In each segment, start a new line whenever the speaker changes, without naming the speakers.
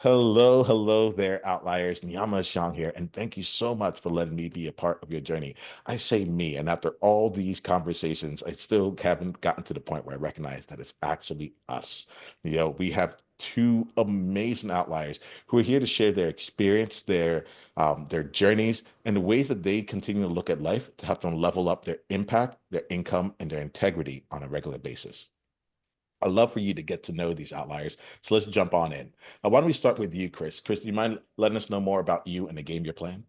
Hello there, Outliers. Niiamah Ashong here, and thank you so much for letting me be a part of your journey. I say me, and after all these conversations, I still haven't gotten to the point where I recognize that it's actually us. We have two amazing outliers who are here to share their experience, their journeys, and the ways that they continue to look at life to help them level up their impact, their income, and their integrity on a regular basis. I'd love for you to get to know these outliers. So let's jump on in. Why don't we start with you, Chris? Chris, do you mind letting us know more about you and the game you're playing?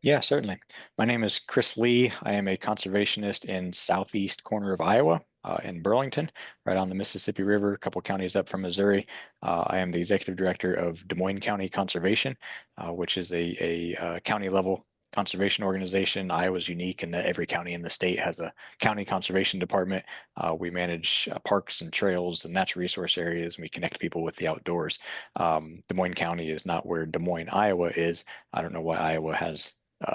Yeah, certainly. My name is Chris Lee. I am a conservationist in southeast corner of Iowa, in Burlington, right on the Mississippi River, a couple counties up from Missouri. I am the executive director of Des Moines County Conservation, which is a county level conservation organization. Iowa's unique in that every county in the state has a county conservation department. We manage parks and trails and natural resource areas, and we connect people with the outdoors. Des Moines County is not where Des Moines, Iowa is. I don't know why Iowa has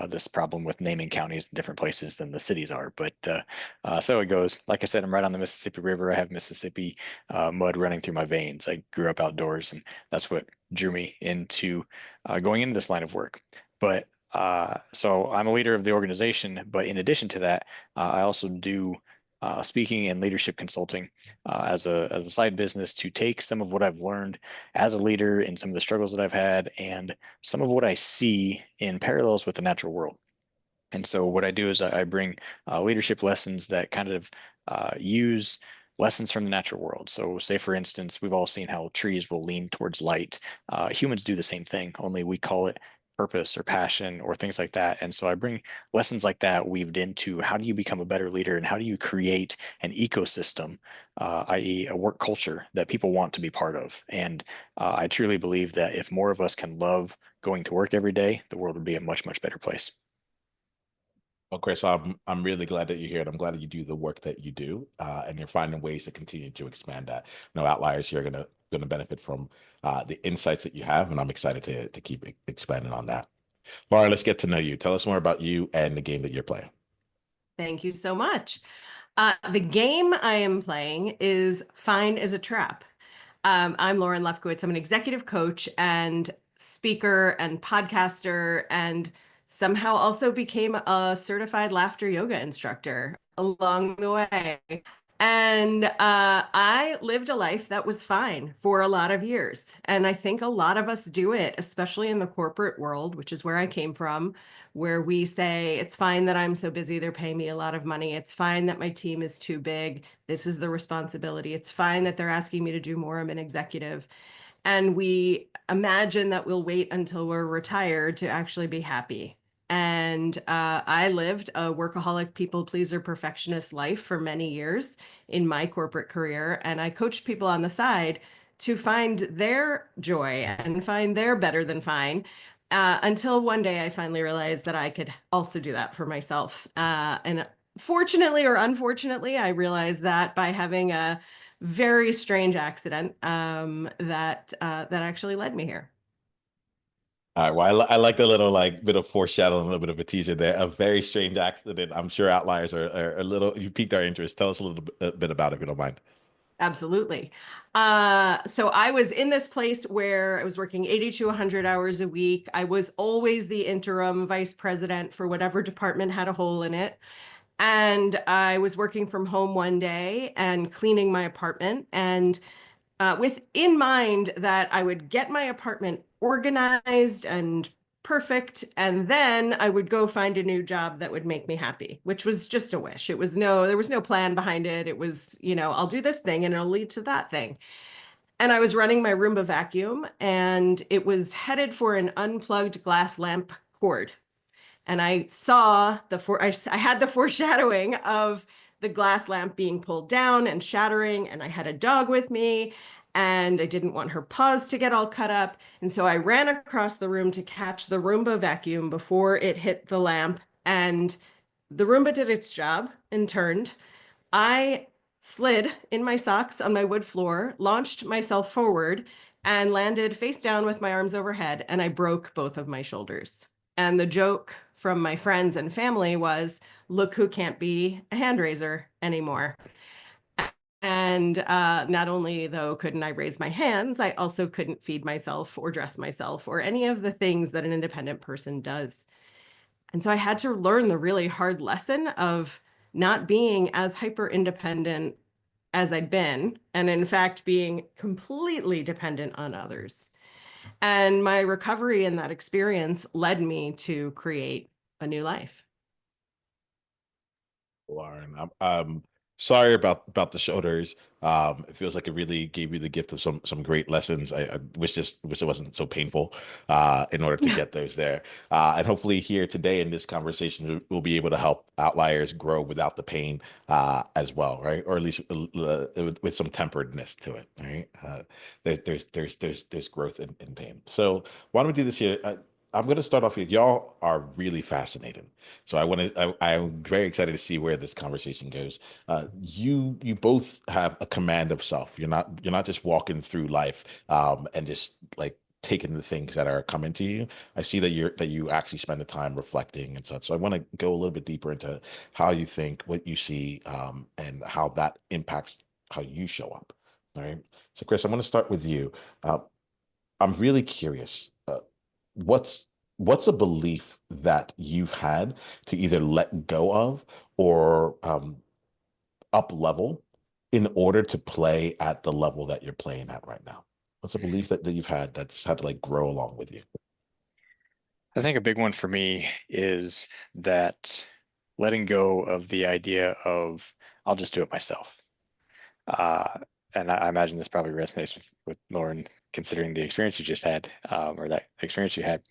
this problem with naming counties in different places than the cities are. But so it goes. Like I said, I'm right on the Mississippi River. I have Mississippi mud running through my veins. I grew up outdoors, and that's what drew me into going into this line of work. But so I'm a leader of the organization, but in addition to that, I also do speaking and leadership consulting as a side business to take some of what I've learned as a leader and some of the struggles that I've had and some of what I see in parallels with the natural world. And so what I do is I bring leadership lessons that kind of use lessons from the natural world. So say, for instance, we've all seen how trees will lean towards light. Humans do the same thing, only we call it purpose or passion or things like that. And so I bring lessons like that weaved into how do you become a better leader and how do you create an ecosystem, i.e., a work culture that people want to be part of. And I truly believe that if more of us can love going to work every day, the world would be a much, much better place.
Well, Chris, I'm really glad that you're here, and I'm glad that you do the work that you do, and you're finding ways to continue to expand that. No outliers, you're gonna benefit from the insights that you have, and I'm excited to keep expanding on that. Laura, let's get to know you. Tell us more about you and the game that you're playing.
Thank you so much. The game I am playing is Fine as a Trap. I'm Lauren Lefkowitz. I'm an executive coach and speaker and podcaster, and somehow also became a certified laughter yoga instructor along the way. And I lived a life that was fine for a lot of years. And I think a lot of us do it, especially in the corporate world, which is where I came from, where we say, it's fine that I'm so busy, they're paying me a lot of money. It's fine that my team is too big. This is the responsibility. It's fine that they're asking me to do more. I'm an executive. And we imagine that we'll wait until we're retired to actually be happy. And I lived a workaholic, people pleaser, perfectionist life for many years in my corporate career. And I coached people on the side to find their joy and find their better than fine. Until one day I finally realized that I could also do that for myself. And fortunately or unfortunately, I realized that by having a very strange accident that actually led me here.
All right. Well, I like the little like bit of foreshadowing, a little bit of a teaser there. A very strange accident. I'm sure outliers are a little. You piqued our interest. Tell us a bit about it, if you don't mind.
Absolutely. So I was in this place where I was working 80 to 100 hours a week. I was always the interim vice president for whatever department had a hole in it. And I was working from home one day and cleaning my apartment. And with in mind that I would get my apartment organized and perfect, and then I would go find a new job that would make me happy, which was just a wish. There was no plan behind it. It was, I'll do this thing and it'll lead to that thing. And I was running my Roomba vacuum and it was headed for an unplugged glass lamp cord. And I had the foreshadowing of the glass lamp being pulled down and shattering, and I had a dog with me, and I didn't want her paws to get all cut up. And so I ran across the room to catch the Roomba vacuum before it hit the lamp, and the Roomba did its job and turned. I slid in my socks on my wood floor, launched myself forward, and landed face down with my arms overhead, and I broke both of my shoulders. And the joke from my friends and family was, look who can't be a hand raiser anymore. And not only, though, couldn't I raise my hands, I also couldn't feed myself or dress myself or any of the things that an independent person does. And so I had to learn the really hard lesson of not being as hyper independent as I'd been, and in fact, being completely dependent on others. And my recovery in that experience led me to create a new life.
Lauren, I'm sorry about the shoulders. It feels like it really gave you the gift of some great lessons. I wish it wasn't so painful in order to get those there. And hopefully here today in this conversation, we'll be able to help outliers grow without the pain as well, right? Or at least with some temperedness to it, right? There's growth in pain. So why don't we do this here? I'm going to start off here. Y'all are really fascinating. So I'm very excited to see where this conversation goes. You both have a command of self. You're not just walking through life and just like taking the things that are coming to you. I see that you actually spend the time reflecting and such. So I want to go a little bit deeper into how you think, what you see, and how that impacts how you show up. All right. So Chris, I'm going to start with you. I'm really curious. What's what's a belief that you've had to either let go of or up level in order to play at the level that you're playing at right now? What's a belief that you've had that's had to like grow along with you?
I think a big one for me is that letting go of the idea of I'll just do it myself. Uh, and I imagine this probably resonates with Lauren, considering the experience you just had, or that experience you had.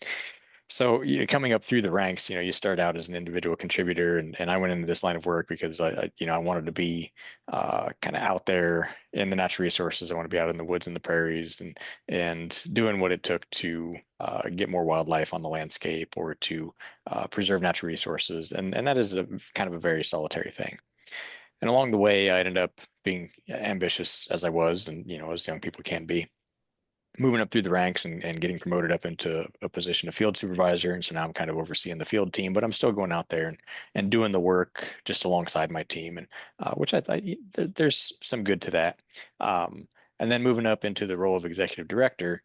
So coming up through the ranks, you start out as an individual contributor, and I went into this line of work because I wanted to be kind of out there in the natural resources. I want to be out in the woods and the prairies, and doing what it took to get more wildlife on the landscape or to preserve natural resources, and that is a kind of a very solitary thing. And along the way, I ended up being ambitious as I was, and as young people can be, moving up through the ranks and getting promoted up into a position of field supervisor. And so now I'm kind of overseeing the field team, but I'm still going out there and doing the work just alongside my team, and which I thought there's some good to that. And then moving up into the role of executive director,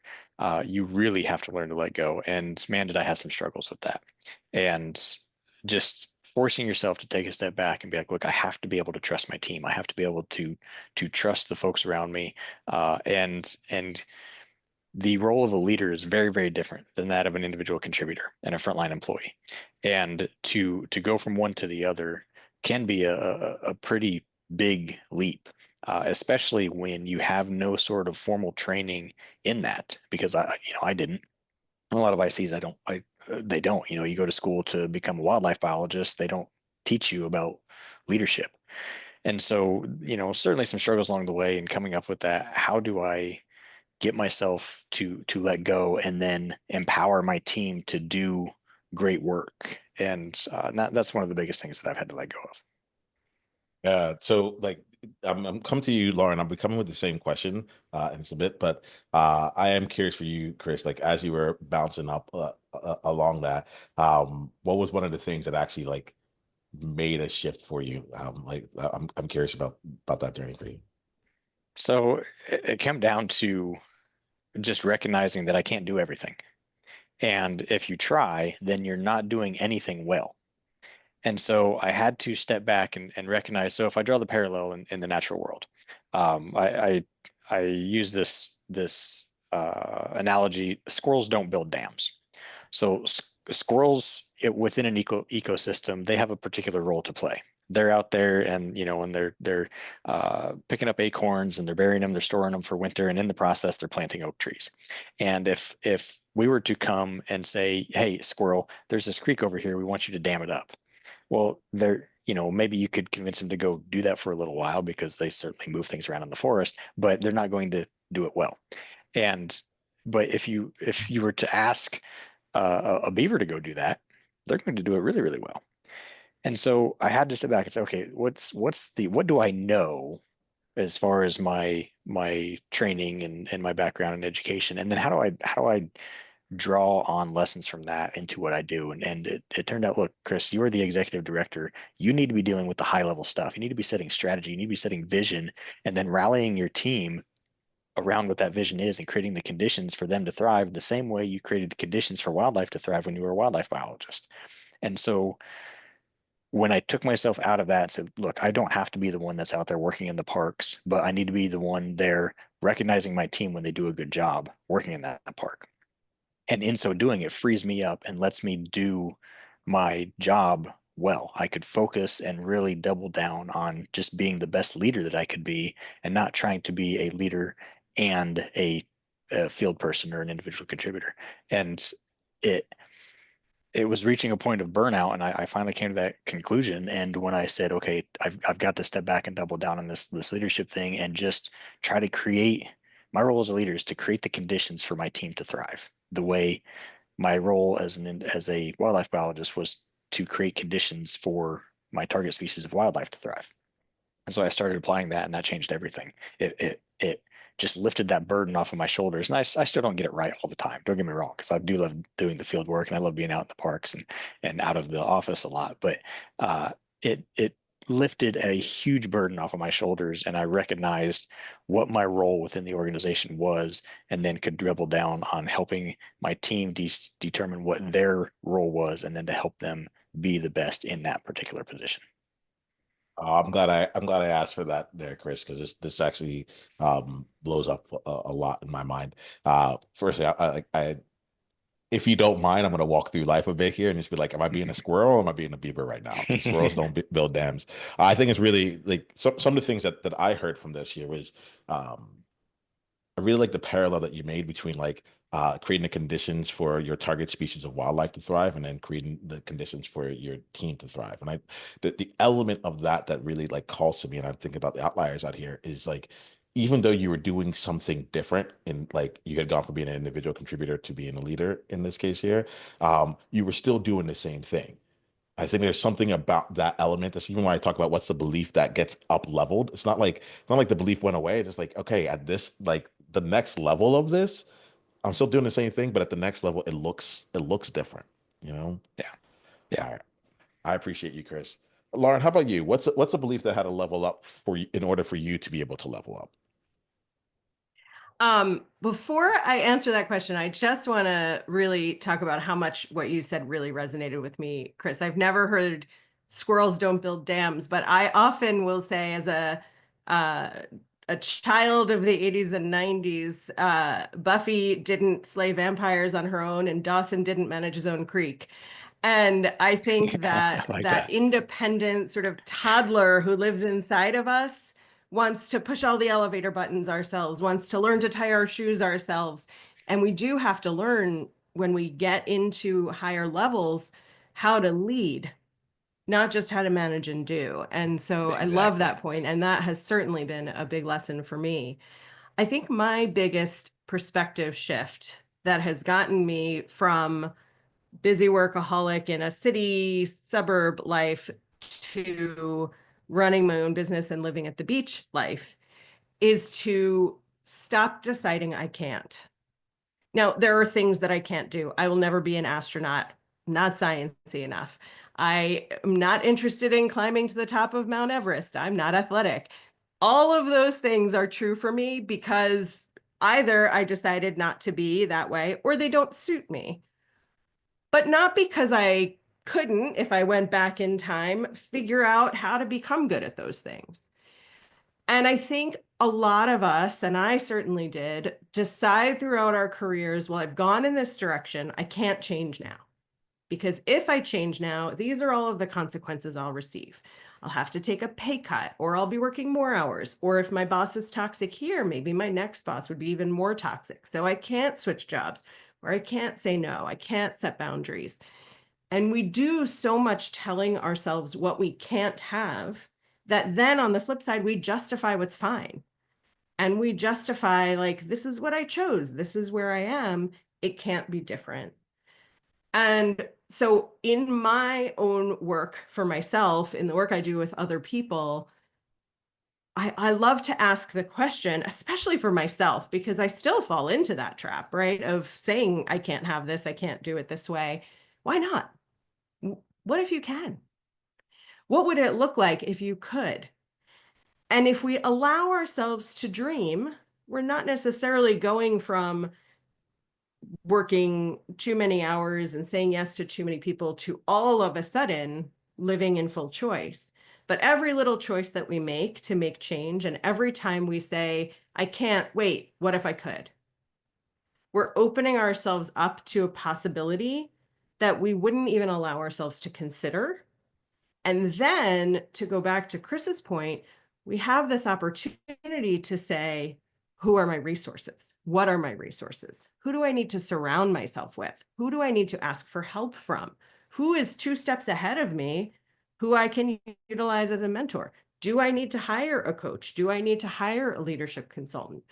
you really have to learn to let go. And man, did I have some struggles with that. And just forcing yourself to take a step back and be like, look, I have to be able to trust my team. I have to be able to trust the folks around me, and the role of a leader is very, very different than that of an individual contributor and a frontline employee. And to go from one to the other can be a pretty big leap, especially when you have no sort of formal training in that. Because I didn't. A lot of ICs, they don't. You go to school to become a wildlife biologist. They don't teach you about leadership. And so, certainly some struggles along the way in coming up with that. How do I get myself to let go and then empower my team to do great work? And that's one of the biggest things that I've had to let go of.
Yeah, so like I'm coming to you, Lauren. I'm coming with the same question in just a bit, but I am curious for you, Chris. Like as you were bouncing up along that, what was one of the things that actually like made a shift for you? Like I'm curious about that journey for you.
So it came down to just recognizing that I can't do everything. And if you try, then you're not doing anything well. And so I had to step back and recognize. So if I draw the parallel in the natural world, I use this analogy. Squirrels don't build dams. So squirrels within an ecosystem, they have a particular role to play. They're out there, and and they're picking up acorns, and they're burying them, they're storing them for winter, and in the process, they're planting oak trees. And if we were to come and say, "Hey, squirrel, there's this creek over here. We want you to dam it up." Well, maybe you could convince them to go do that for a little while because they certainly move things around in the forest, but they're not going to do it well. And but if you were to ask a beaver to go do that, they're going to do it really, really well. And so I had to step back and say, okay, what do I know as far as my training and my background and education, and then how do I draw on lessons from that into what I do. And it turned out, look, Chris, you are the executive director. You need to be dealing with the high level stuff. You need to be setting strategy. You need to be setting vision, and then rallying your team around what that vision is and creating the conditions for them to thrive the same way you created the conditions for wildlife to thrive when you were a wildlife biologist. And so when I took myself out of that and said, look, I don't have to be the one that's out there working in the parks, but I need to be the one there recognizing my team when they do a good job working in that park. And in so doing, it frees me up and lets me do my job well. I could focus and really double down on just being the best leader that I could be and not trying to be a leader and a field person or an individual contributor. And it it was reaching a point of burnout, and I finally came to that conclusion. And when I said, okay, I've got to step back and double down on this leadership thing and just try to create, my role as a leader is to create the conditions for my team to thrive the way my role as a wildlife biologist was to create conditions for my target species of wildlife to thrive. And so I started applying that, and that changed everything. It just lifted that burden off of my shoulders. And I still don't get it right all the time. Don't get me wrong, because I do love doing the field work and I love being out in the parks and out of the office a lot. But it lifted a huge burden off of my shoulders, and I recognized what my role within the organization was, and then could double down on helping my team determine what their role was, and then to help them be the best in that particular position.
I'm glad I asked for that there, Chris, because this actually blows up a lot in my mind. Firstly, I if you don't mind, I'm going to walk through life a bit here and just be like, am I being a squirrel or am I being a beaver right now? Because squirrels don't build dams. I think it's really like some of the things that I heard from this here was um, I really like the parallel that you made between like creating the conditions for your target species of wildlife to thrive and then creating the conditions for your team to thrive. And the element of that that really like calls to me, and I'm thinking about the outliers out here, is like even though you were doing something different and like you had gone from being an individual contributor to being a leader in this case here, you were still doing the same thing. I think there's something about that element. That's even when I talk about what's the belief that gets up leveled. It's not like the belief went away. It's just like, okay, at this, like the next level of this, I'm still doing the same thing, but at the next level, it looks different, you know?
Yeah. Yeah.
All right. I appreciate you, Chris. Lauren, how about you? What's a belief that had to level up for you in order for you to be able to level up?
Before I answer that question, I just want to really talk about how much what you said really resonated with me, Chris. I've never heard squirrels don't build dams, but I often will say as uh, a child of the 80s and 90s, Buffy didn't slay vampires on her own and Dawson didn't manage his own creek. And I think
I
that
like
that
that.
independent sort of toddler who lives inside of us wants to push all the elevator buttons ourselves, wants to learn to tie our shoes ourselves. And we do have to learn when we get into higher levels how to lead, not just how to manage and do. And so I love
Exactly.
that point, and that has certainly been a big lesson for me. I think my biggest perspective shift that has gotten me from busy workaholic in a city suburb life to running my own business and living at the beach life is to stop deciding I can't. Now, there are things that I can't do. I will never be an astronaut, not sciencey enough. I am not interested in climbing to the top of Mount Everest. I'm not athletic. All of those things are true for me because either I decided not to be that way or they don't suit me. But not because I couldn't, if I went back in time, figure out how to become good at those things. And I think a lot of us, and I certainly did, decide throughout our careers, well, I've gone in this direction, I can't change now. Because if I change now, these are all of the consequences I'll receive. I'll have to take a pay cut, or I'll be working more hours. Or if my boss is toxic here, maybe my next boss would be even more toxic. So I can't switch jobs, or I can't say no, I can't set boundaries. And we do so much telling ourselves what we can't have that then on the flip side, we justify what's fine. And we justify, like, this is what I chose, this is where I am, it can't be different. And so, in my own work for myself, in the work I do with other people, I love to ask the question, especially for myself, because I still fall into that trap, right? Of saying, I can't have this, I can't do it this way. Why not? What if you can? What would it look like if you could? And if we allow ourselves to dream, we're not necessarily going from working too many hours and saying yes to too many people to all of a sudden living in full choice. But every little choice that we make to make change, and every time we say, I can't wait, what if I could? We're opening ourselves up to a possibility that we wouldn't even allow ourselves to consider. And then to go back to Chris's point, we have this opportunity to say, who are my resources? What are my resources? Who do I need to surround myself with? Who do I need to ask for help from? Who is 2 steps ahead of me who I can utilize as a mentor? Do I need to hire a coach? Do I need to hire a leadership consultant?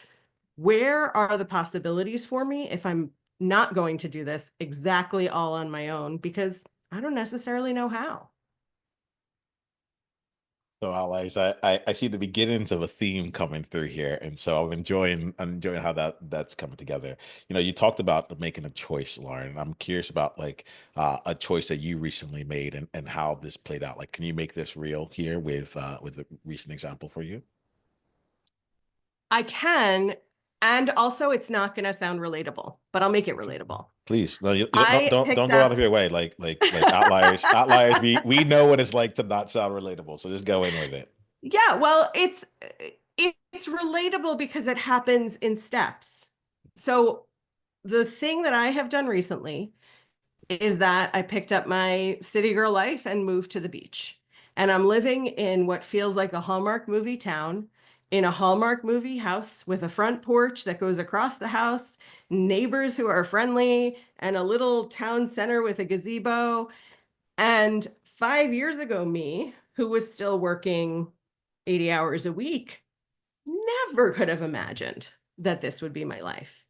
Where are the possibilities for me if I'm not going to do this exactly all on my own because I don't necessarily know how?
So allies, I see the beginnings of a theme coming through here, and so I'm enjoying how that's coming together. You talked about making a choice, Lauren. I'm curious about like a choice that you recently made and how this played out. Like, can you make this real here with a recent example for you?
I can, and also it's not going to sound relatable, but I'll make it relatable.
Please, no, you don't
I
don't
picked
don't go out
up,
of your way. Like outliers. We know what it's like to not sound relatable, so just go in with it.
yeah, well, it's relatable because it happens in steps. So the thing that I have done recently is that I picked up my city girl life and moved to the beach. And I'm living in what feels like a Hallmark movie town, in a Hallmark movie house with a front porch that goes across the house, neighbors who are friendly, and a little town center with a gazebo. And 5 years ago, me, who was still working 80 hours a week, never could have imagined that this would be my life.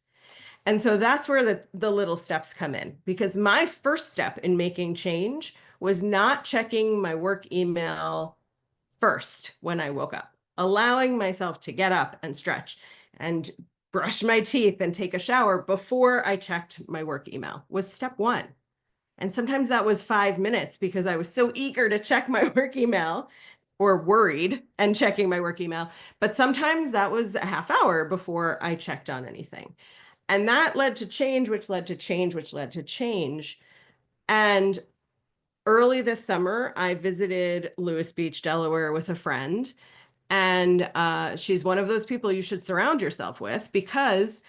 And so that's where the little steps come in, because my first step in making change was not checking my work email first when I woke up, allowing myself to get up and stretch and brush my teeth and take a shower before I checked my work email was step one. And sometimes that was 5 minutes because I was so eager to check my work email or worried and checking my work email. But sometimes that was a half hour before I checked on anything. And that led to change, which led to change, which led to change. And early this summer, I visited Lewis Beach, Delaware with a friend. And she's one of those people you should surround yourself with, because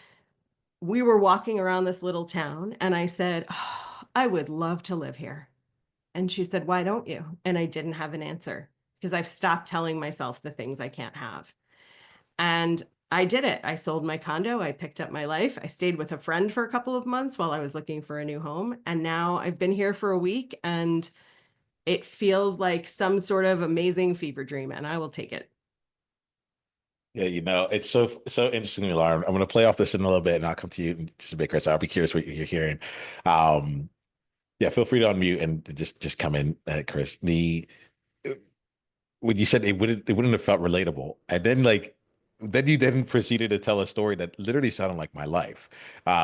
we were walking around this little town and I said, oh, I would love to live here. And she said, why don't you? And I didn't have an answer because I've stopped telling myself the things I can't have. And I did it. I sold my condo. I picked up my life. I stayed with a friend for a couple of months while I was looking for a new home. And now I've been here for a week and it feels like some sort of amazing fever dream, and I will take it.
Yeah, it's so interesting, Lauren. I'm going to play off this in a little bit, and I'll come to you in just a bit, Chris. I'll be curious what you're hearing. Um, yeah, feel free to unmute and just come in, Chris. The when you said it wouldn't have felt relatable, and then you then proceeded to tell a story that literally sounded like my life,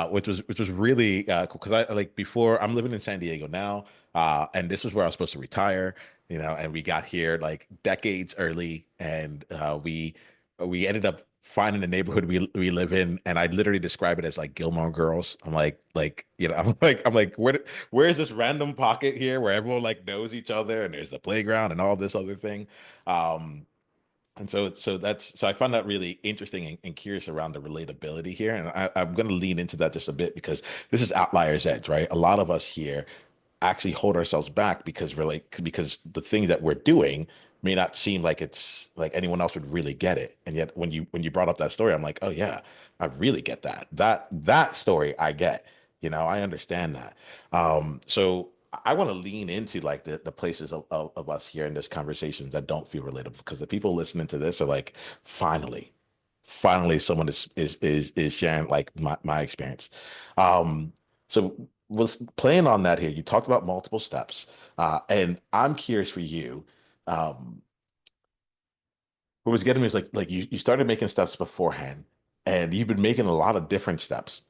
which was really cool because I like before I'm living in San Diego now, and this was where I was supposed to retire, and we got here like decades early, and we ended up finding the neighborhood we live in, and I literally describe it as like Gilmore Girls. I'm like I'm like where's this random pocket here where everyone like knows each other and there's a playground and all this other thing. Um, and so I find that really interesting and curious around the relatability here. And I'm going to lean into that just a bit because this is Outliers Edge, right? A lot of us here actually hold ourselves back because the thing that we're doing may not seem like it's like anyone else would really get it. And yet when you brought up that story, I'm like, oh yeah, I really get that. That story I get. I understand that. So I want to lean into like the places of us here in this conversation that don't feel relatable because the people listening to this are like, finally someone is sharing like my experience. So was playing on that here. You talked about multiple steps, and I'm curious for you. Um, what was getting me is like you started making steps beforehand, and you've been making a lot of different steps.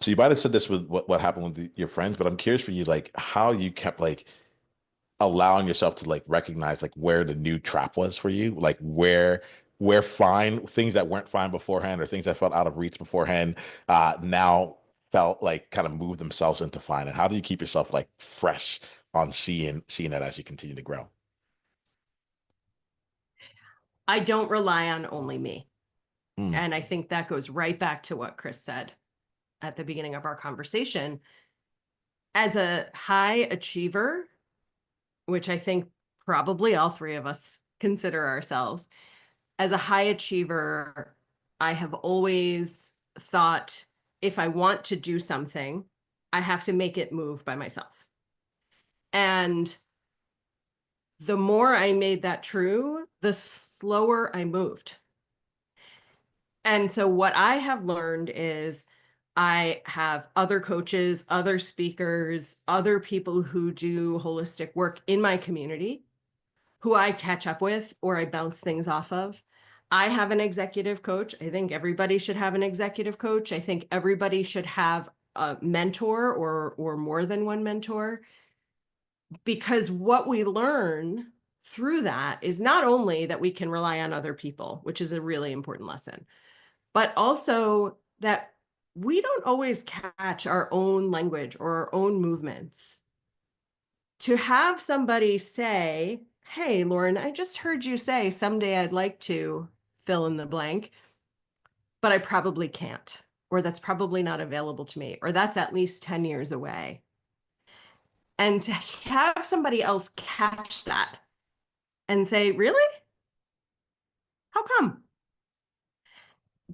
So you might have said this with what happened with your friends, but I'm curious for you, like how you kept like allowing yourself to like recognize like where the new trap was for you, like where fine things that weren't fine beforehand or things that felt out of reach beforehand now felt like kind of moved themselves into fine. And how do you keep yourself like fresh on seeing that as you continue to grow?
I don't rely on only me.
Mm,
And I think that goes right back to what Chris said at the beginning of our conversation. As a high achiever, which I think probably all three of us consider ourselves, as a high achiever, I have always thought if I want to do something, I have to make it move by myself. And the more I made that true, the slower I moved. And so what I have learned is I have other coaches, other speakers, other people who do holistic work in my community who I catch up with or I bounce things off of. I have an executive coach. I think everybody should have an executive coach. I think everybody should have a mentor or more than one mentor, because what we learn through that is not only that we can rely on other people, which is a really important lesson, but also that we don't always catch our own language or our own movements. To have somebody say, "Hey, Lauren, I just heard you say someday I'd like to fill in the blank, but I probably can't," or "That's probably not available to me," or "That's at least 10 years away." And to have somebody else catch that and say, "Really? How come?"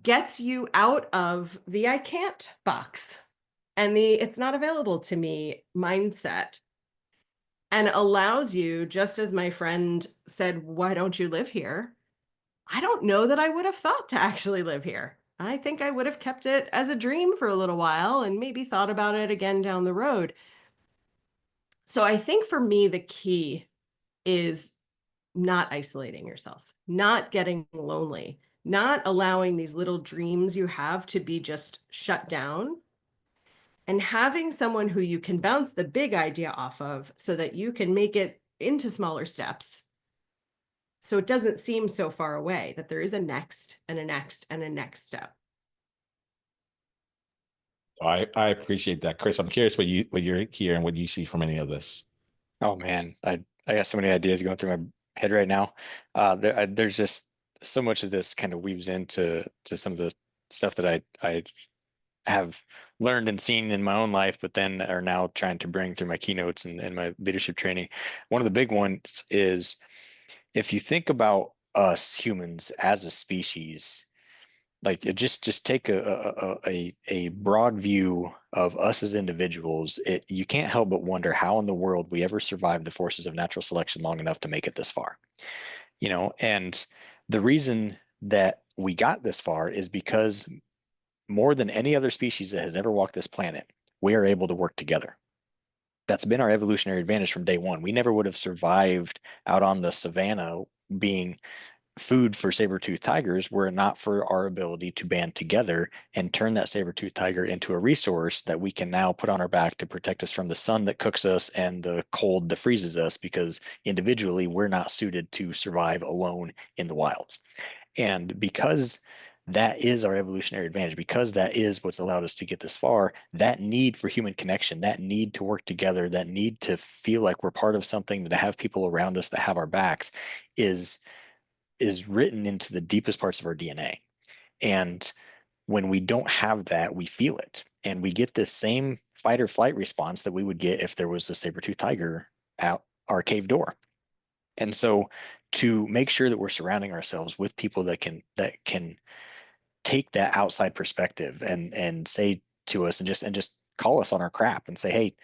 Gets you out of the "I can't" box and the "it's not available to me" mindset, and allows you, just as my friend said, "Why don't you live here?" I don't know that I would have thought to actually live here. I think I would have kept it as a dream for a little while and maybe thought about it again down the road. So I think for me, the key is not isolating yourself, not getting lonely, not allowing these little dreams you have to be just shut down, and having someone who you can bounce the big idea off of so that you can make it into smaller steps. So it doesn't seem so far away, that there is a next and a next and a next step.
I appreciate that, Chris. I'm curious what you're hearing, what you see from any of this.
Oh man, I got so many ideas going through my head right now. There's just so much of this kind of weaves into some of the stuff that I have learned and seen in my own life, but then are now trying to bring through my keynotes and my leadership training. One of the big ones is if you think about us humans as a species, like just take a broad view of us as individuals, you can't help but wonder how in the world we ever survived the forces of natural selection long enough to make it this far. And the reason that we got this far is because more than any other species that has ever walked this planet, we are able to work together. That's been our evolutionary advantage from day one. We never would have survived out on the savannah being food for saber-toothed tigers were it not for our ability to band together and turn that saber-toothed tiger into a resource that we can now put on our back to protect us from the sun that cooks us and the cold that freezes us, because individually we're not suited to survive alone in the wilds. And because that is our evolutionary advantage, because that is what's allowed us to get this far, that need for human connection, that need to work together, that need to feel like we're part of something, to have people around us that have our backs is written into the deepest parts of our DNA. And when we don't have that, we feel it. And we get this same fight or flight response that we would get if there was a saber-toothed tiger at our cave door. And so to make sure that we're surrounding ourselves with people that can take that outside perspective and say to us and just call us on our crap and say, hey,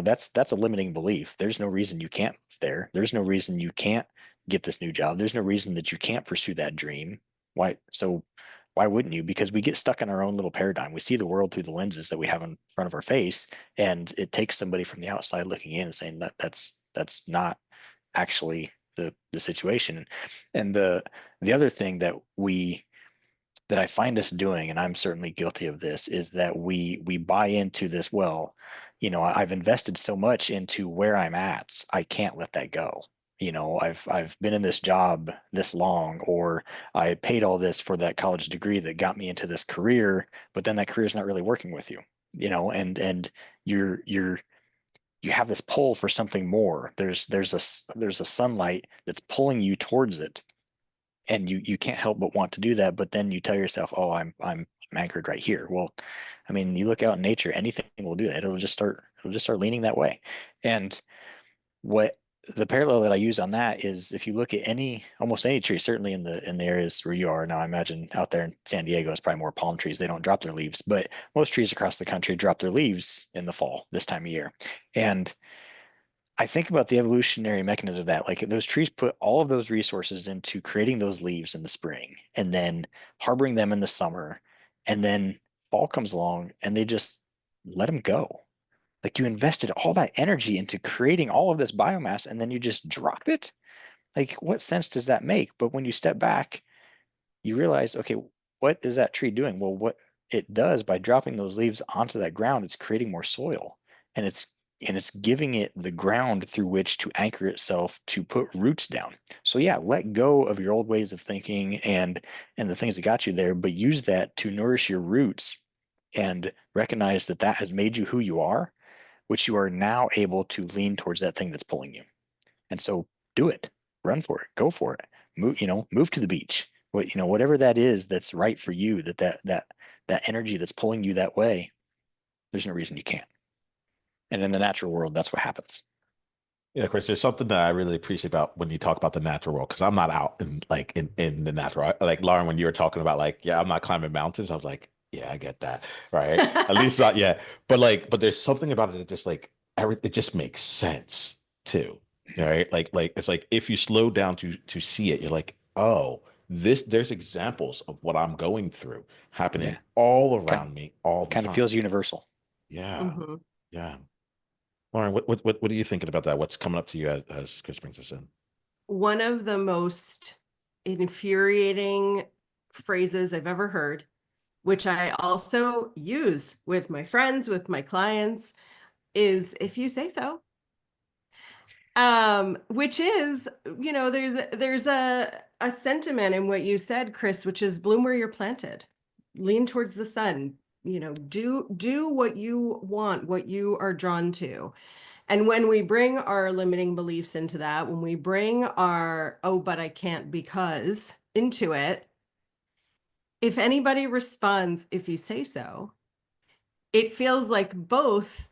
that's a limiting belief. There's no reason you can't move there. There's no reason you can't get this new job. There's no reason that you can't pursue that dream. Why wouldn't you? Because we get stuck in our own little paradigm. We see the world through the lenses that we have in front of our face, and it takes somebody from the outside looking in and saying that's not actually the situation. And the other thing that I find us doing, and I'm certainly guilty of this, is that we buy into this. Well, I've invested so much into where I'm at, I can't let that go. I've been in this job this long, or I paid all this for that college degree that got me into this career, but then that career is not really working with you. And you have this pull for something more. There's a sunlight that's pulling you towards it, and you can't help but want to do that. But then you tell yourself, oh, I'm anchored right here. Well, I mean, you look out in nature, anything will do that. It'll just start leaning that way. And what the parallel that I use on that is, if you look at almost any tree, certainly in the areas where you are now, I imagine out there in San Diego, it's probably more palm trees. They don't drop their leaves, but most trees across the country drop their leaves in the fall, this time of year. And I think about the evolutionary mechanism of that. Like, those trees put all of those resources into creating those leaves in the spring and then harboring them in the summer. And then fall comes along and they just let them go. Like, you invested all that energy into creating all of this biomass and then you just drop it. Like, what sense does that make? But when you step back, you realize, okay, what is that tree doing? Well, what it does by dropping those leaves onto that ground, it's creating more soil, and it's giving it the ground through which to anchor itself to put roots down. So yeah, let go of your old ways of thinking and the things that got you there, but use that to nourish your roots and recognize that that has made you who you are, which you are now able to lean towards that thing that's pulling you. And so do it, run for it, go for it, move to the beach, whatever that is that's right for you, that energy that's pulling you that way, there's no reason you can't. And in the natural world, that's what happens.
Yeah, Chris, there's something that I really appreciate about when you talk about the natural world, because I'm not out in the natural. Like, Lauren, when you were talking about, like, yeah, I'm not climbing mountains, I was like, yeah, I get that, right? At least not yet. But there's something about it that just, like, it just makes sense too, right? Like it's like, if you slow down to see it, you're like, oh, there's examples of what I'm going through happening
Yeah,
all
kind
around me all the
kind of
time.
feels universal.
Yeah,
Mhm.
yeah. Lauren, what are you thinking about that? What's coming up to you as Chris brings us in?
One of the most infuriating phrases I've ever heard, which I also use with my friends, with my clients, is "if you say so." Which is, there's a sentiment in what you said, Chris, which is bloom where you're planted, lean towards the sun, do what you want, what you are drawn to. And when we bring our limiting beliefs into that, when we bring our, oh, but I can't because into it, if anybody responds, if you say so, it feels like both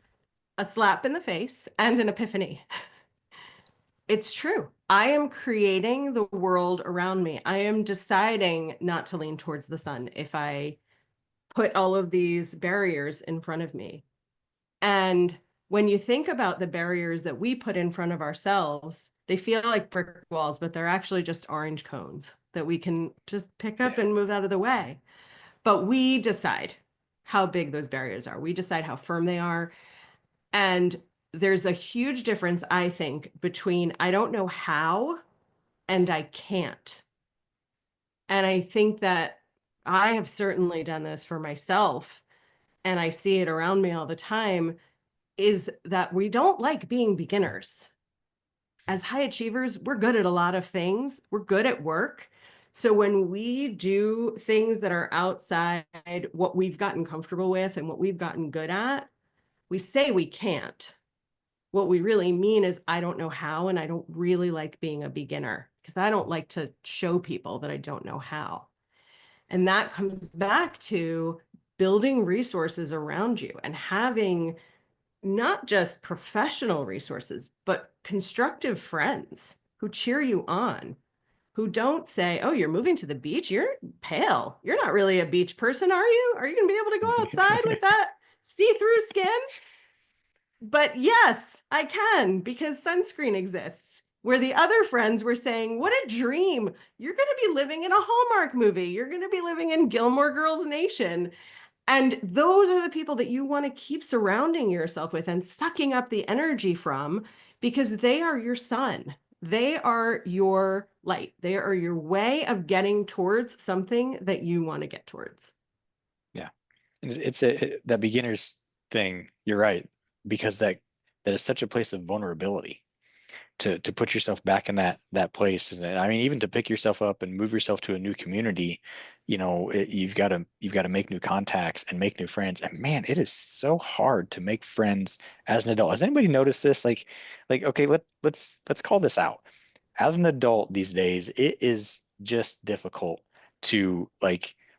a slap in the face and an epiphany. It's true. I am creating the world around me. I am deciding not to lean towards the sun if I put all of these barriers in front of me. And when you think about the barriers that we put in front of ourselves, they feel like brick walls, but they're actually just orange cones that we can just pick up
Yeah.
and move out of the way. But we decide how big those barriers are. We decide how firm they are. And there's a huge difference, I think, between I don't know how and I can't. And I think that I have certainly done this for myself, and I see it around me all the time, is that we don't like being beginners. As high achievers, we're good at a lot of things. We're good at work. So when we do things that are outside what we've gotten comfortable with and what we've gotten good at, we say we can't. What we really mean is, I don't know how, and I don't really like being a beginner because I don't like to show people that I don't know how. And that comes back to building resources around you and having not just professional resources, but constructive friends who cheer you on, who don't say, oh, you're moving to the beach. You're pale. You're not really a beach person, are you? Are you going to be able to go outside with that see-through skin? But yes, I can, because sunscreen exists. Where the other friends were saying, what a dream. You're going to be living in a Hallmark movie. You're going to be living in Gilmore Girls Nation. And those are the people that you want to keep surrounding yourself with and sucking up the energy from, because they are your sun. They are your light. They are your way of getting towards something that you want to get towards.
Yeah. And it's that beginner's thing. You're right, because that is such a place of vulnerability to put yourself back in that place. And I mean, even to pick yourself up and move yourself to a new community, you've got to make new contacts and make new friends. And man, it is so hard to make friends as an adult. Has anybody noticed this? Like, okay, let's call this out. As an adult these days, it is just difficult to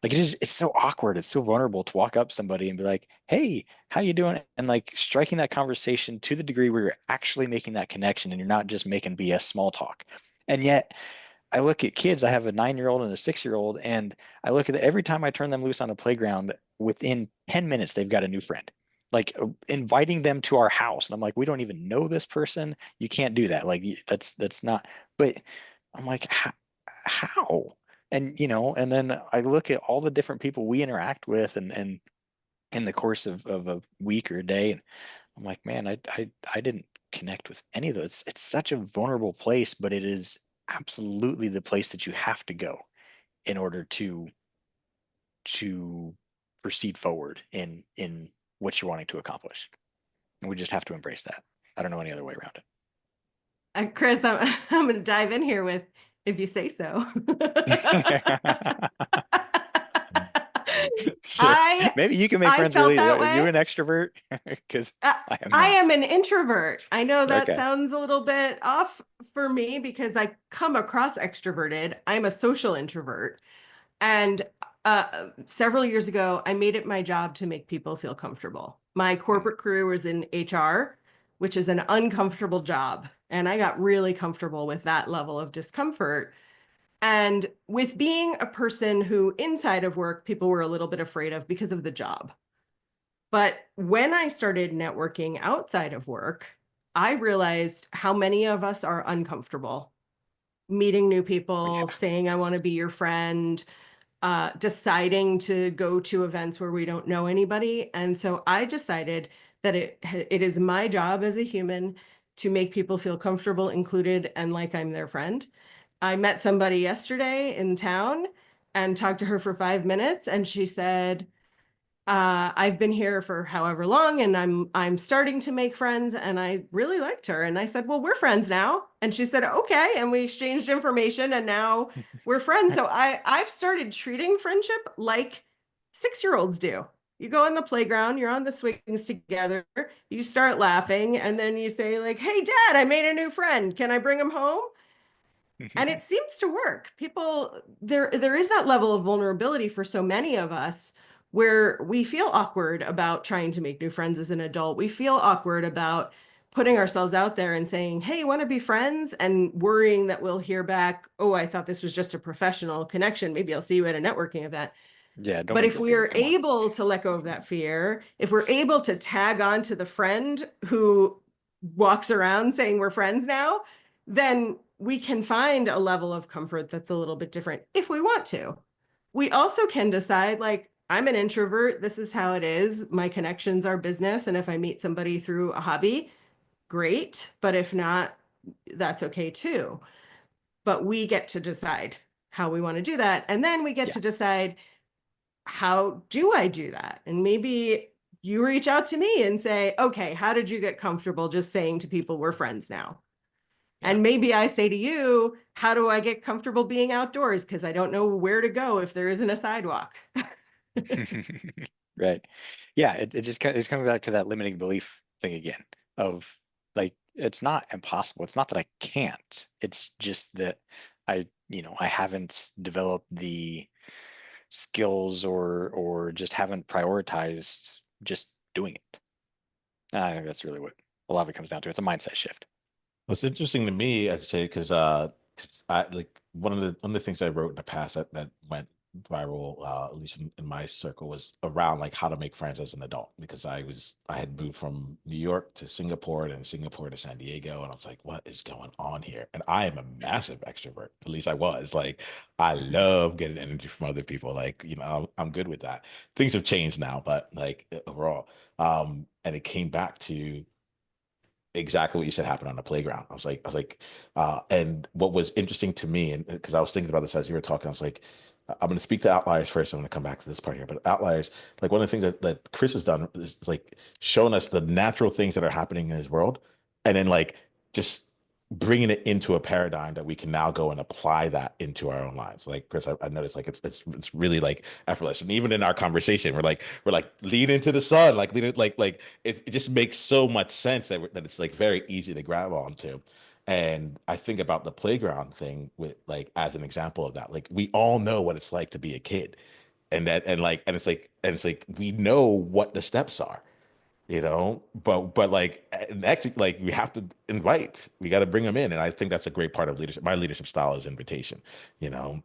it's so awkward. It's so vulnerable to walk up to somebody and be like, "Hey, how you doing?" And like striking that conversation to the degree where you're actually making that connection and you're not just making BS small talk. And yet I look at kids, I have a 9-year-old and a 6-year-old, and I look at every time I turn them loose on a playground, within 10 minutes, they've got a new friend. Like inviting them to our house. And I'm like, we don't even know this person. You can't do that. Like that's not, but I'm like, how? And and then I look at all the different people we interact with and in the course of a week or a day, and I'm like, man, I didn't connect with any of those. It's such a vulnerable place, but it is absolutely the place that you have to go in order to proceed forward in what you're wanting to accomplish. And we just have to embrace that. I don't know any other way around
Chris, I'm going to dive in here with, if you say so.
Sure. Maybe you can make
I
friends
felt
with
that
Are you
way.
an extrovert? Because I am
I
not.
am an introvert. I know that
Okay.
sounds a little bit off for me because I come across extroverted. I'm a social introvert. And several years ago, I made it my job to make people feel comfortable. My corporate career was in HR, which is an uncomfortable job. And I got really comfortable with that level of discomfort. And with being a person who inside of work, people were a little bit afraid of because of the job. But when I started networking outside of work, I realized how many of us are uncomfortable meeting new
Oh,
people,
yeah.
saying, I want to be your friend, deciding to go to events where we don't know anybody. And so I decided that it is my job as a human to make people feel comfortable, included, and like I'm their friend. I met somebody yesterday in town and talked to her for 5 minutes, and she said, I've been here for however long and I'm starting to make friends, and I really liked her. And I said, well, we're friends now. And she said, okay. And we exchanged information and now we're friends. So I've started treating friendship like 6-year-olds do. You go on the playground, you're on the swings together, you start laughing, and then you say, like, hey, Dad, I made a new friend. Can I bring him home? And it seems to work. People, there is that level of vulnerability for so many of us where we feel awkward about trying to make new friends as an adult. We feel awkward about putting ourselves out there and saying, hey, you want to be friends? And worrying that we'll hear back, oh, I thought this was just a professional connection. Maybe I'll see you at a networking event.
Yeah, don't
But
be
if we
prepared.
are
Come on.
able to let go of that fear, if we're able to tag on to the friend who walks around saying we're friends now, then we can find a level of comfort that's a little bit different if we want to. We also can decide, like, I'm an introvert. This is how it is. My connections are business. And if I meet somebody through a hobby, great. But if not, that's okay too. But we get to decide how we want to do that. And then we get
Yeah.
to decide, how do I do that? And maybe you reach out to me and say, okay, how did you get comfortable just saying to people, we're friends now?
Yeah.
And maybe I say to you, how do I get comfortable being outdoors? Because I don't know where to go if there isn't a sidewalk.
Right. Yeah, it's coming back to that limiting belief thing again of like it's not impossible. It's not that I can't. It's just that I haven't developed the skills or just haven't prioritized just doing it. I think that's really what a lot of it comes down to. It's a mindset shift.
What's interesting to me, I'd say, because 'cause I like one of the things I wrote in the past that went viral, at least in my circle, was around like how to make friends as an adult. Because I had moved from New York to Singapore and Singapore to San Diego, and I was like, what is going on here? And I am a massive extrovert. At least I was. Like, I love getting energy from other people. Like, I'm good with that. Things have changed now, but like overall, and it came back to exactly what you said happened on the playground. And what was interesting to me, and because I was thinking about this as you were talking, I was like, I'm going to speak to Outliers first. I'm going to come back to this part here, but Outliers, like one of the things that Chris has done is like showing us the natural things that are happening in his world, and then like just bringing it into a paradigm that we can now go and apply that into our own lives. Like Chris, I noticed like it's really like effortless, and even in our conversation, we're like lean into the sun, like lean it, like it just makes so much sense that it's like very easy to grab onto. And I think about the playground thing with like as an example of that. Like we all know what it's like to be a kid. And it's like we know what the steps are, but like next, like we have to invite, we got to bring them in. And I think that's a great part of leadership. My leadership style is invitation, you know.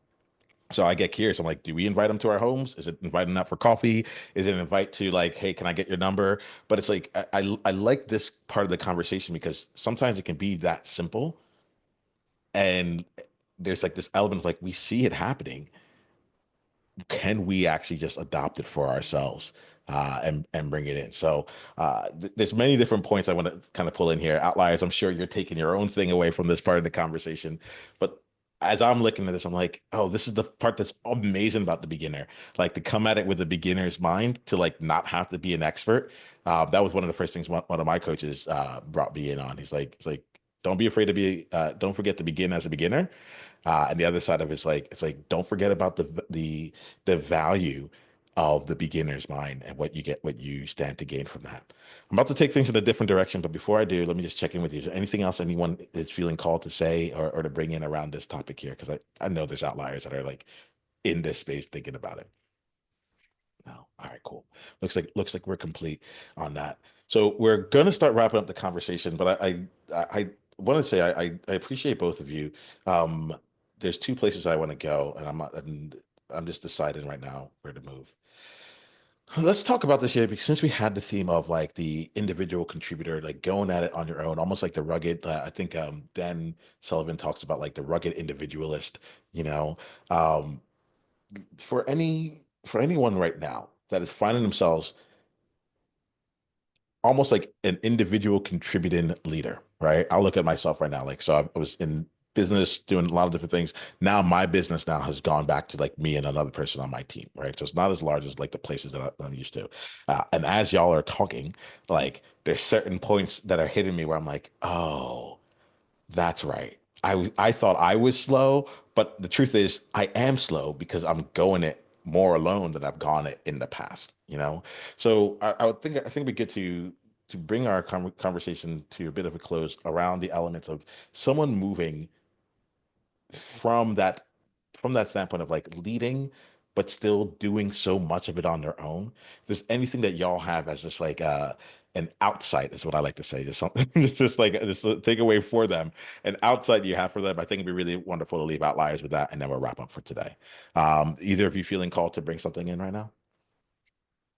So I get curious. I'm like, do we invite them to our homes? Is it inviting them out for coffee? Is it an invite to like, hey, can I get your number? But it's like I like this part of the conversation because sometimes it can be that simple, and there's like this element of like we see it happening. Can we actually just adopt it for ourselves, and bring it in? So there's many different points I want to kind of pull in here. Outliers, I'm sure you're taking your own thing away from this part of the conversation, but as I'm looking at this, I'm like, oh, this is the part that's amazing about the beginner. Like to come at it with a beginner's mind, to like not have to be an expert. That was one of the first things one of my coaches brought me in on. He's like, don't be afraid to be, don't forget to begin as a beginner. And the other side of it's like don't forget about the value of the beginner's mind and what you get, what you stand to gain from that. I'm about to take things in a different direction, but before I do, let me just check in with you. Is there anything else anyone is feeling called to say or to bring in around this topic here? Because I know there's outliers that are like in this space thinking about it. No. All right, cool. Looks like we're complete on that. So we're gonna start wrapping up the conversation, but I want to say I appreciate both of you. Um, there's two places I want to go, and I'm just deciding right now where to move. Let's talk about this here because since we had the theme of like the individual contributor, like going at it on your own, almost like the rugged. I think Dan Sullivan talks about like the rugged individualist. You know, um, for anyone right now that is finding themselves almost like an individual contributing leader, right? I'll look at myself right now. Like, so I was in business doing a lot of different things. Now my business now has gone back to like me and another person on my team, right? So it's not as large as like the places that I'm used to. And as y'all are talking, like there's certain points that are hitting me where I'm like, oh, that's right. I thought I was slow, but the truth is I am slow because I'm going it more alone than I've gone it in the past, you know? So I think it'd be good to bring our conversation to a bit of a close around the elements of someone moving from that from that standpoint of like leading but still doing so much of it on their own. If there's anything that y'all have as just like an outside is what I like to say, just something just like just a takeaway for them, an outside you have for them. I think it'd be really wonderful to leave outliers with that, and then we'll wrap up for today. Either of you feeling called to bring something in right now?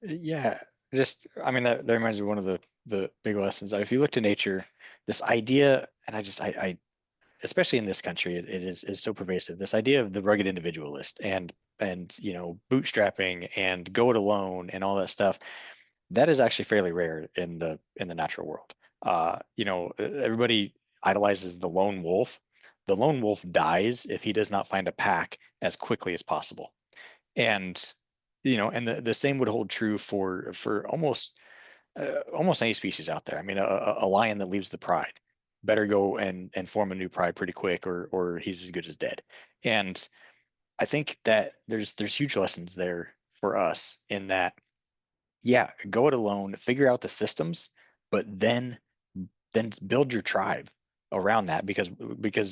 Yeah, just I mean that reminds me of one of the big lessons. If you look to nature, this idea, and I especially in this country, it is so pervasive. This idea of the rugged individualist and bootstrapping and go it alone and all that stuff, that is actually fairly rare in the natural world. Everybody idolizes the lone wolf. The lone wolf dies if he does not find a pack as quickly as possible. And and the same would hold true for almost any species out there. I mean, a lion that leaves the pride better go and form a new pride pretty quick, or he's as good as dead. And I think that there's huge lessons there for us in that, yeah, go it alone, figure out the systems, but then build your tribe around that, because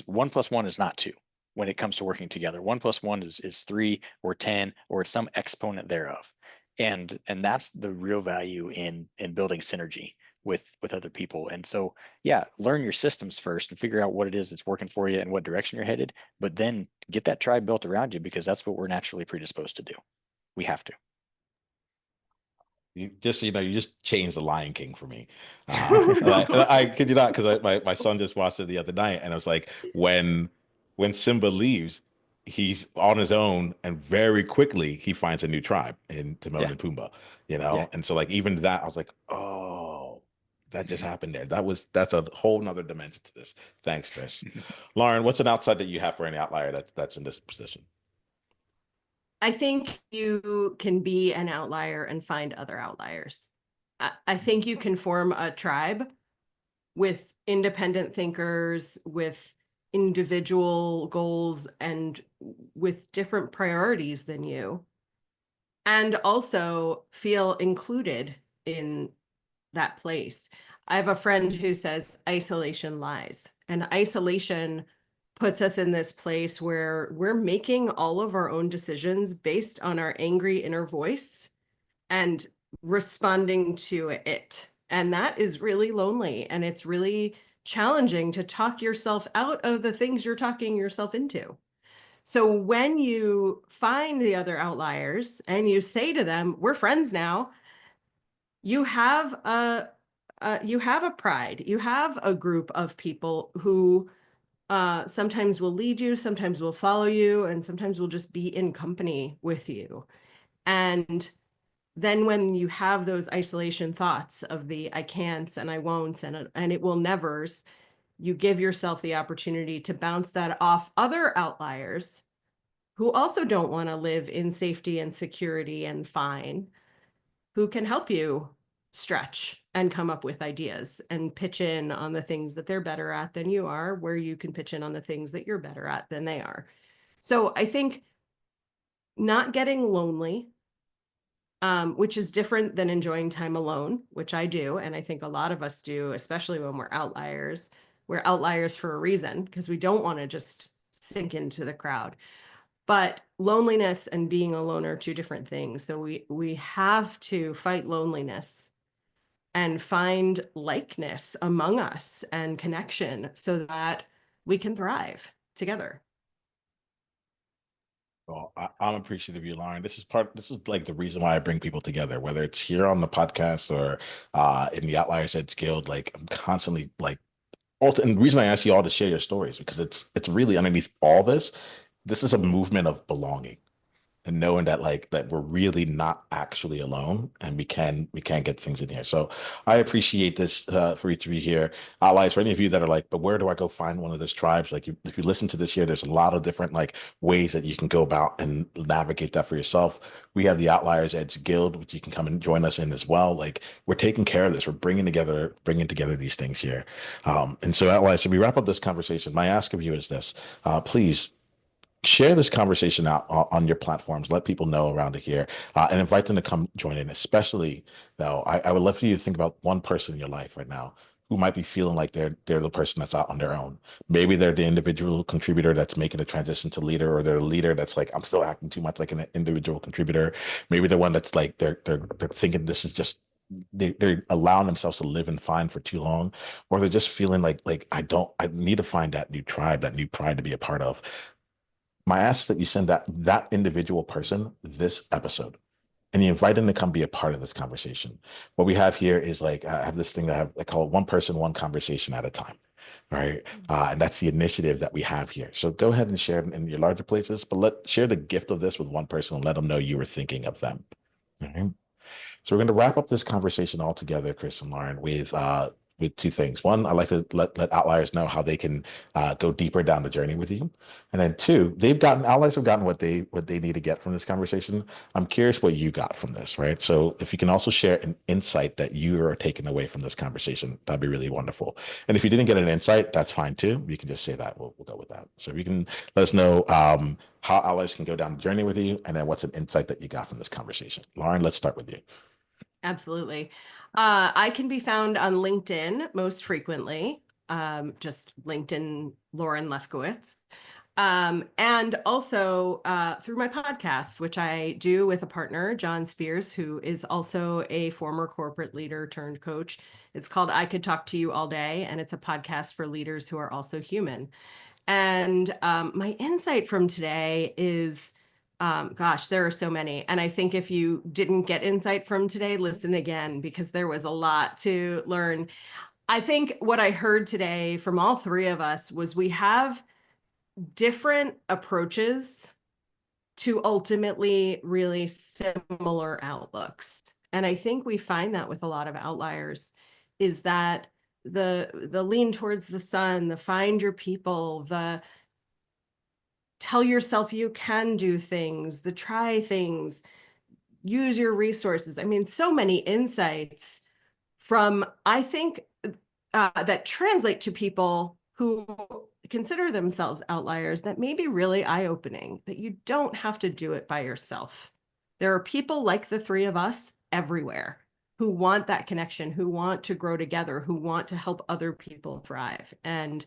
1 plus 1 is not 2 when it comes to working together. 1 plus 1 is 3 or 10 or some exponent thereof. And that's the real value in building synergy with other people. And so, yeah, learn your systems first and figure out what it is that's working for you and what direction you're headed, but then get that tribe built around you, because that's what we're naturally predisposed to do. We have to.
You just changed the Lion King for me. I kid you not, because my son just watched it the other night, and I was like, when Simba leaves, he's on his own, and very quickly he finds a new tribe in Timon
Yeah,
and Pumbaa,
yeah,
and so like even that, I was like, oh. that just happened there. That's a whole nother dimension to this. Thanks, Chris. Lauren, what's an outside that you have for any outlier that's in this position?
I think you can be an outlier and find other outliers. I think you can form a tribe with independent thinkers, with individual goals, and with different priorities than you, and also feel included in that place. I have a friend who says isolation lies, and isolation puts us in this place where we're making all of our own decisions based on our angry inner voice and responding to it. And that is really lonely, and it's really challenging to talk yourself out of the things you're talking yourself into. So when you find the other outliers and you say to them, we're friends now, you have a pride, you have a group of people who sometimes will lead you, sometimes will follow you, and sometimes will just be in company with you. And then when you have those isolation thoughts of the I can'ts and I won'ts and it will nevers, you give yourself the opportunity to bounce that off other outliers who also don't want to live in safety and security and fine, who can help you stretch and come up with ideas and pitch in on the things that they're better at than you are, where you can pitch in on the things that you're better at than they are. So I think not getting lonely, which is different than enjoying time alone, which I do. And I think a lot of us do, especially when we're outliers. We're outliers for a reason, because we don't want to just sink into the crowd. But loneliness and being alone are two different things. So we have to fight loneliness and find likeness among us and connection so that we can thrive together.
Well, I'm appreciative of you, Lauren. This is like the reason why I bring people together, whether it's here on the podcast or in the Outliers Edge Guild. Like I'm constantly like, and the reason I ask you all to share your stories because it's really underneath all this. This is a movement of belonging and knowing that like that we're really not actually alone and we can get things in here. So I appreciate this for each of you here. Allies, for any of you that are like, but where do I go find one of those tribes? Like if you listen to this here, there's a lot of different like ways that you can go about and navigate that for yourself. We have the Outliers Edge Guild, which you can come and join us in as well. Like we're taking care of this. We're bringing together these things here. And so Allies, so we wrap up this conversation. My ask of you is this, please share this conversation out on your platforms. Let people know around it here and invite them to come join in. Especially, though, I would love for you to think about one person in your life right now who might be feeling like they're the person that's out on their own. Maybe they're the individual contributor that's making a transition to leader, or they're a leader that's like, I'm still acting too much like an individual contributor. Maybe they're one that's like they're thinking this is just they're allowing themselves to live and find for too long, or they're just feeling like I need to find that new tribe, that new pride to be a part of. My ask is that you send that individual person this episode and you invite them to come be a part of this conversation. What we have here is like I have this thing that I call it one person, one conversation at a time. All right. And that's the initiative that we have here. So go ahead and share it in your larger places, but share the gift of this with one person and let them know you were thinking of them. All right. So we're going to wrap up this conversation all together, Chris and Lauren, with two things. One, I like to let outliers know how they can go deeper down the journey with you, and then two, outliers have gotten what they need to get from this conversation. I'm curious what you got from this, right? So if you can also share an insight that you are taking away from this conversation, that'd be really wonderful. And if you didn't get an insight, that's fine too. You can just say that. We'll go with that. So if you can let us know how allies can go down the journey with you, and then what's an insight that you got from this conversation. Lauren, let's start with you.
Absolutely. I can be found on LinkedIn most frequently, just LinkedIn Lauren Lefkowitz. And also through my podcast, which I do with a partner, John Spears, who is also a former corporate leader turned coach. It's called I Could Talk to You All Day, and it's a podcast for leaders who are also human. And my insight from today is, gosh, there are so many. And I think if you didn't get insight from today, listen again, because there was a lot to learn. I think what I heard today from all three of us was we have different approaches to ultimately really similar outlooks. And I think we find that with a lot of outliers is that the lean towards the sun, the find your people, the tell yourself you can do things, the try things, use your resources. I mean, so many insights from, I think, that translate to people who consider themselves outliers that may be really eye-opening, that you don't have to do it by yourself. There are people like the three of us everywhere who want that connection, who want to grow together, who want to help other people thrive. And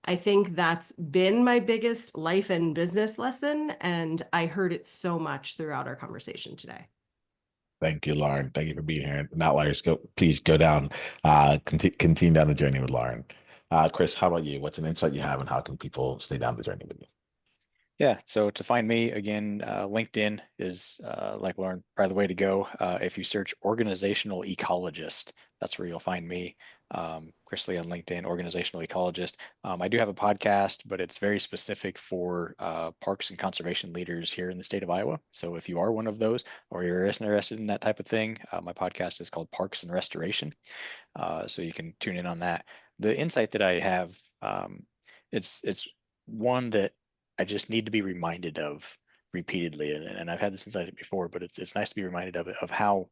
I think that's been my biggest life and business lesson. And I heard it so much throughout our conversation today.
Thank you, Lauren. Thank you for being here. And Outliers, please go down, continue down the journey with Lauren. Chris, how about you? What's an insight you have, and how can people stay down the journey with you?
Yeah, so to find me again, LinkedIn is like Lauren, probably the way to go. If you search organizational ecologist, that's where you'll find me. Chris Lee on LinkedIn, organizational ecologist. I do have a podcast, but it's very specific for parks and conservation leaders here in the state of Iowa. So if you are one of those, or you're interested in that type of thing, my podcast is called Parks and Restoration. So you can tune in on that. The insight that I have, it's one that I just need to be reminded of repeatedly, and I've had this insight before, but it's nice to be reminded of it, of how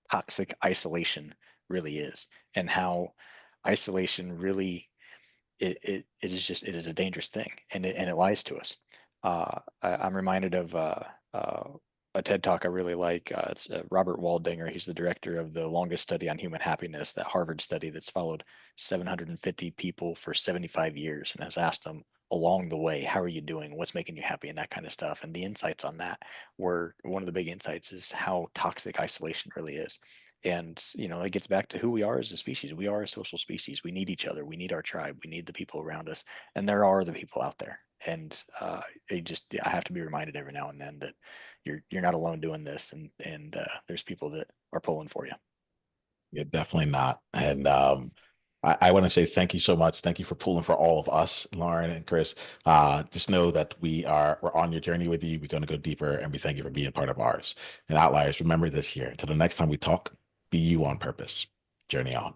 toxic isolation really is, and how isolation really it is just, it is a dangerous thing, and it lies to us. I'm reminded of a TED talk I really like. It's Robert Waldinger. He's the director of the longest study on human happiness, that Harvard study that's followed 750 people for 75 years and has asked them along the way, how are you doing? What's making you happy? And that kind of stuff. And the insights on that were, one of the big insights is how toxic isolation really is. And, it gets back to who we are as a species. We are a social species. We need each other. We need our tribe. We need the people around us. And there are the people out there. And I have to be reminded every now and then that you're not alone doing this, and there's people that are pulling for you.
Yeah, definitely not. And I want to say thank you so much. Thank you for pulling for all of us, Lauren and Chris. Just know that we're on your journey with you. We're going to go deeper, and we thank you for being part of ours. And Outliers, remember this year. Until the next time we talk, be you on purpose. Journey on.